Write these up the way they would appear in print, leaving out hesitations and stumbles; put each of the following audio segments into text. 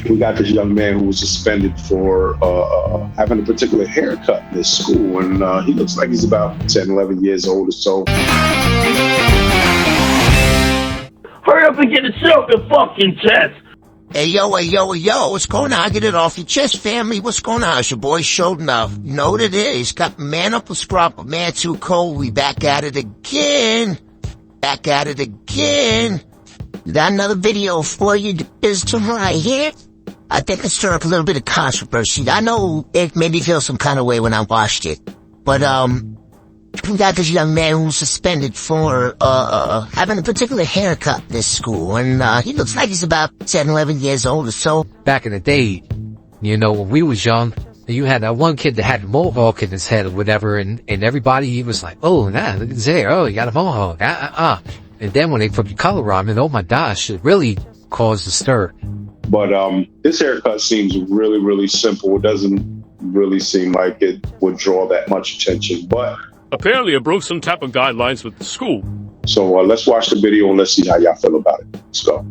We got this young man who was suspended for having a particular haircut in this school, and he looks like he's about 10, 11 years old or so. Hurry up and get it off your fucking chest! Hey, yo, what's going on? Get it off your chest, family. What's going on? It's your boy Showed Enough. You know what it is. Got man up a scrub, man too cold. We back at it again. Got another video for you. This right here. I think it stirred up a little bit of controversy. I know it made me feel some kind of way when I watched it. But, we got this young man who's suspended for, having a particular haircut in this school. And, he looks like he's about 10, 11 years old or so. Back in the day, you know, when we was young, you had that one kid that had a mohawk in his head or whatever, and everybody was like, oh, nah, look at his hair. Oh, you got a mohawk. And then when they put the color on it, oh my gosh, it really caused a stir. But this haircut seems really, really simple. It doesn't really seem like it would draw that much attention. But apparently it broke some type of guidelines with the school. So let's watch the video and let's see how y'all feel about it. Let's go.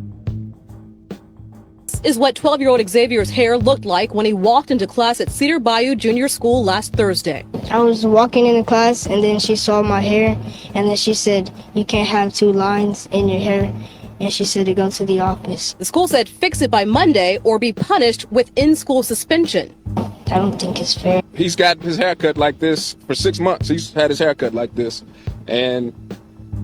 This is what 12-year-old Xavier's hair looked like when he walked into class at Cedar Bayou Junior School last Thursday. I was walking into class and then she saw my hair and then she said, you can't have two lines in your hair. And she said to go to the office. The school said fix it by Monday or be punished with in-school suspension. I don't think it's fair. He's got his haircut like this for 6 months. He's had his haircut like this. And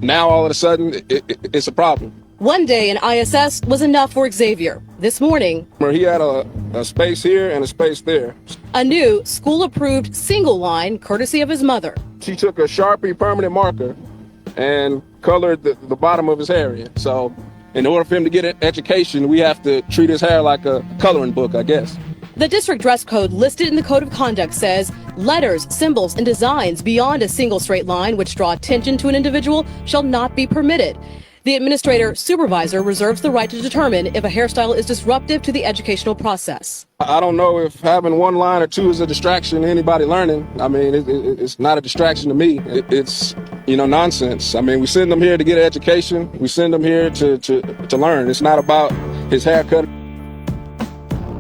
now all of a sudden, it's a problem. One day in ISS was enough for Xavier. This morning, he had a space here and a space there. A new school-approved single line, courtesy of his mother. She took a Sharpie permanent marker and colored the bottom of his hair in. So in order for him to get an education, we have to treat his hair like a coloring book, I guess. The district dress code listed in the Code of Conduct says letters, symbols, and designs beyond a single straight line which draw attention to an individual shall not be permitted. The administrator supervisor reserves the right to determine if a hairstyle is disruptive to the educational process. I don't know if having one line or two is a distraction to anybody learning. I mean, it's not a distraction to me. It's, nonsense. I mean, we send them here to get an education. We send them here to learn. It's not about his haircut.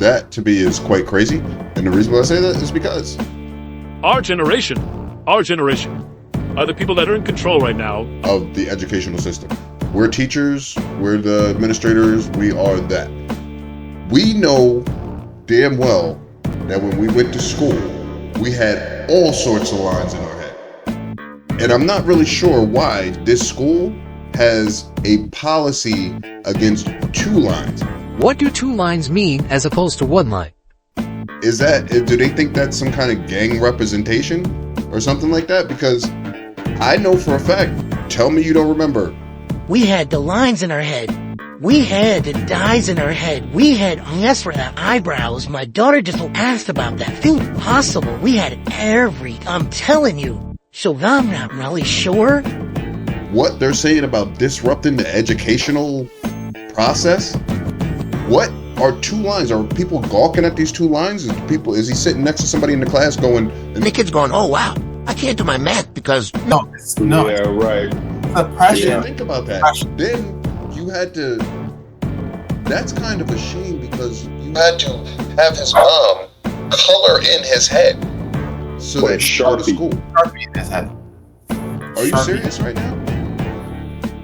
That, to me, is quite crazy. And the reason why I say that is because Our generation are the people that are in control right now of the educational system. We're teachers, we're the administrators, we are that. We know damn well that when we went to school, we had all sorts of lines in our head. And I'm not really sure why this school has a policy against two lines. What do two lines mean as opposed to one line? Do they think that's some kind of gang representation or something like that? Because I know for a fact, tell me you don't remember. We had the lines in our head. We had the dyes in our head. We had for the eyebrows. My daughter just asked about that. Feel possible. We had I'm telling you. So I'm not really sure. What they're saying about disrupting the educational process? What are two lines? Are people gawking at these two lines? Is he sitting next to somebody in the class going... And the kid's going, oh wow, I can't do my math because... No. Yeah, right. The pressure. Yeah, think about that. Then you had to... That's kind of a shame because you had to have his mom color in his head so that he could go to school. Sharpie in his head. Are you serious right now?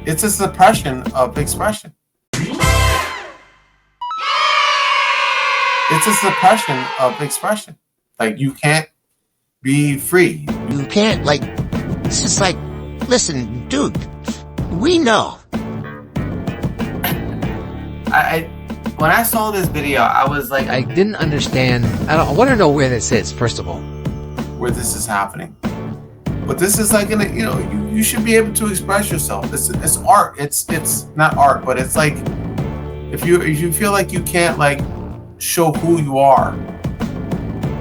It's a suppression of expression. It's a suppression of expression. Like, you can't be free. You can't, it's just like, listen, dude, we know. When I saw this video, I was like... I didn't understand. I want to know where this is, first of all. Where this is happening. But this is like, you should be able to express yourself. It's art. It's not art, but it's like, if you feel like you can't, show who you are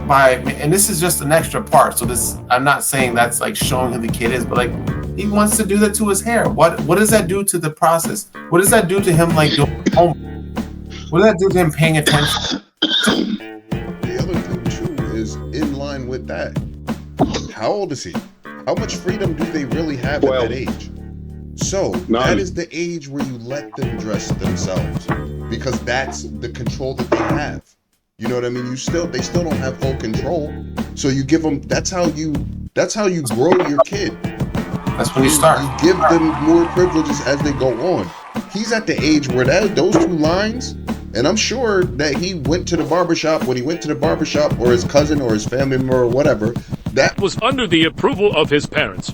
and this is just an extra part. So I'm not saying that's showing who the kid is, but he wants to do that to his hair. What does that do to the process? What does that do to him doing homework? What does that do to him paying attention? The other thing too is in line with that. How old is he? How much freedom do they really have at that age? So None. that is the age where you let them dress themselves, because that's the control that they have. You know what I mean? They still don't have full control. So you give them. That's how you grow your kid. That's when you start. You give them more privileges as they go on. He's at the age where those two lines, and I'm sure that he went to the barbershop when he went to the barbershop, or his cousin or his family member or whatever. That Was under the approval of his parents.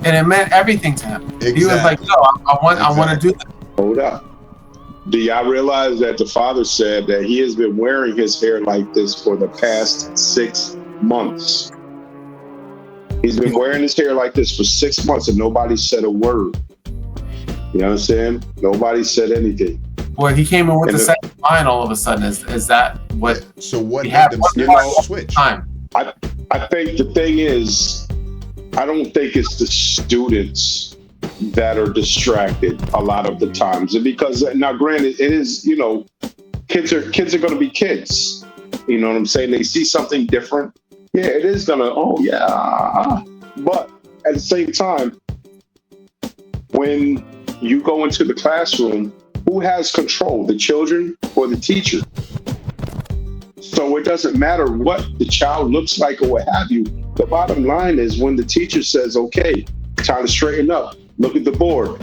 And it meant everything to him. Exactly. He was like, "Yo, I want to do this." Hold up. Do y'all realize that the father said that he has been wearing his hair like this for the past 6 months? He's been wearing his hair like this for 6 months and nobody said a word. You know what I'm saying? Nobody said anything. Well, he came in with the second line all of a sudden. Is that what? So what he made had them switch? Time. I think the thing is, I don't think it's the students that are distracted a lot of the times. And because now, granted, it is, you know, kids are going to be kids. You know what I'm saying? They see something different. Yeah, it is going to, oh yeah. But at the same time, when you go into the classroom, who has control, the children or the teacher? So it doesn't matter what the child looks like or what have you. The bottom line is when the teacher says, okay, time to straighten up, look at the board.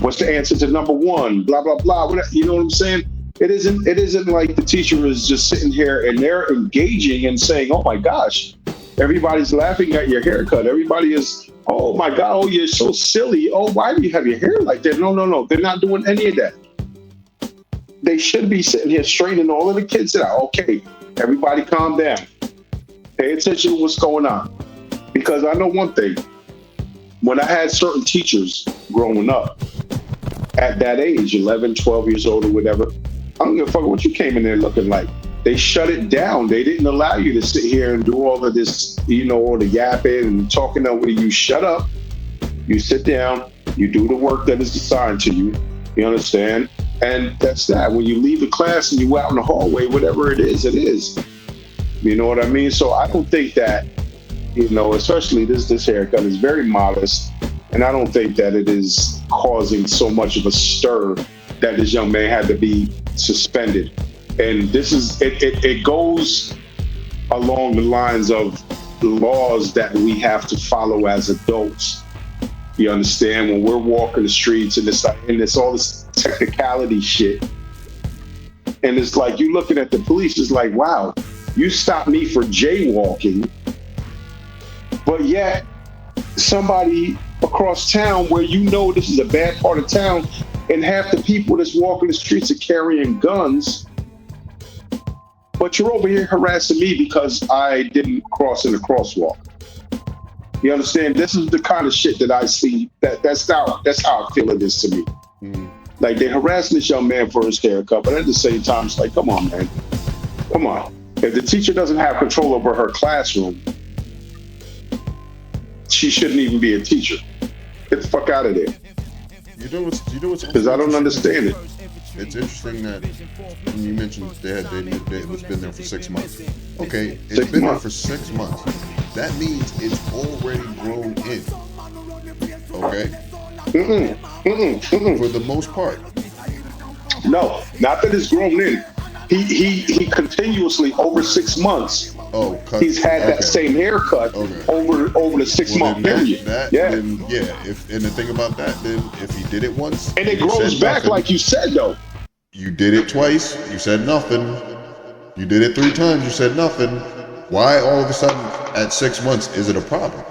What's the answer to number one? Blah, blah, blah. You know what I'm saying? It isn't like the teacher is just sitting here and they're engaging and saying, oh my gosh, everybody's laughing at your haircut. Everybody is, oh my God, oh, you're so silly. Oh, why do you have your hair like that? No. They're not doing any of that. They should be sitting here straightening all of the kids out. Okay, everybody calm down. Pay attention to what's going on. Because I know one thing. When I had certain teachers growing up at that age, 11, 12 years old or whatever, I don't give a fuck what you came in there looking like. They shut it down. They didn't allow you to sit here and do all of this, you know, all the yapping and talking over you. Shut up. You sit down. You do the work that is assigned to you. You understand? And that's that. When you leave the class and you out in the hallway, whatever it is, it is. You know what I mean? So I don't think that, you know, especially this haircut is very modest. And I don't think that it is causing so much of a stir that this young man had to be suspended. And this is, it goes along the lines of the laws that we have to follow as adults. You understand? When we're walking the streets and it's all this technicality shit. And it's like, you looking at the police, it's like, wow, you stopped me for jaywalking, but yet somebody across town where you know this is a bad part of town and half the people that's walking the streets are carrying guns, but you're over here harassing me because I didn't cross in the crosswalk. You understand? This is the kind of shit that I see. That's how I feel it is to me. Mm. Like, they're harassing this young man for his haircut, but at the same time, it's like, come on, man. Come on. If the teacher doesn't have control over her classroom, she shouldn't even be a teacher. Get the fuck out of there. You know what's because I don't understand it. It's interesting that when you mentioned it's been there for 6 months. Okay, it's been there for 6 months. That means it's already grown in. Okay? For the most part. No, not that it's grown in. He continuously over 6 months. He's had that same haircut over the 6 month period. Then, and the thing about that, then if he did it once and it grows back, nothing, like you said though. You did it twice, you said nothing. You did it 3 times, you said nothing. Why all of a sudden at 6 months is it a problem?